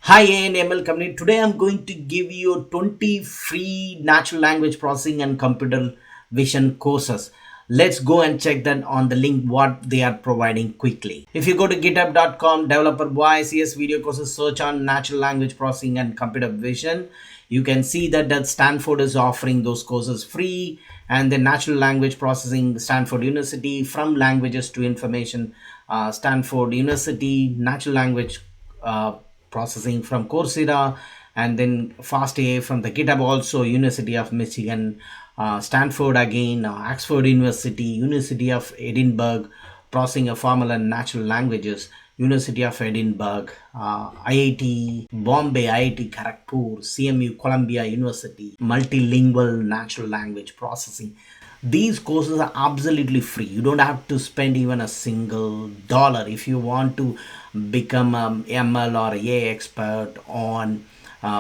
Hi ANML community. Today I'm going to give you 20 free natural language processing and computer vision courses. Let's go and check that on the link what they are providing quickly. If you go to github.com developer YCS video courses, search on natural language processing and computer vision, you can see that Stanford is offering those courses free, and the natural language processing Stanford University, from languages to information Stanford University, natural language uh, processing from Coursera, and then fast AI from the GitHub, also University of Michigan, Stanford again, Oxford University, University of Edinburgh, processing of formal and natural languages, University of Edinburgh, IIT Bombay, IIT Kharagpur, CMU Columbia University, multilingual natural language processing. These courses are absolutely free. You don't have to spend even a single dollar if you want to become ML or AI expert on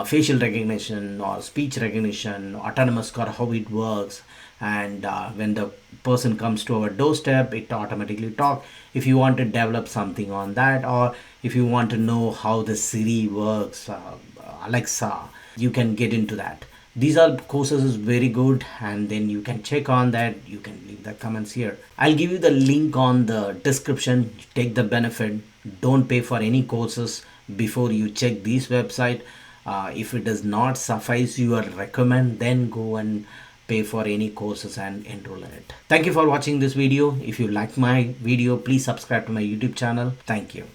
facial recognition or speech recognition, autonomous car, how it works, and when the person comes to our doorstep, it automatically talk. If you want to develop something on that, or if you want to know how the Siri works, Alexa, you can get into that. These are courses is very good, and then you can check on that. You can leave the comments here. I'll give you the link on the description. Take the benefit. Don't pay for any courses before you check this website. If it does not suffice your recommend, then go and pay for any courses and enroll in it. Thank you for watching this video. If you like my video, please subscribe to my YouTube channel. Thank you.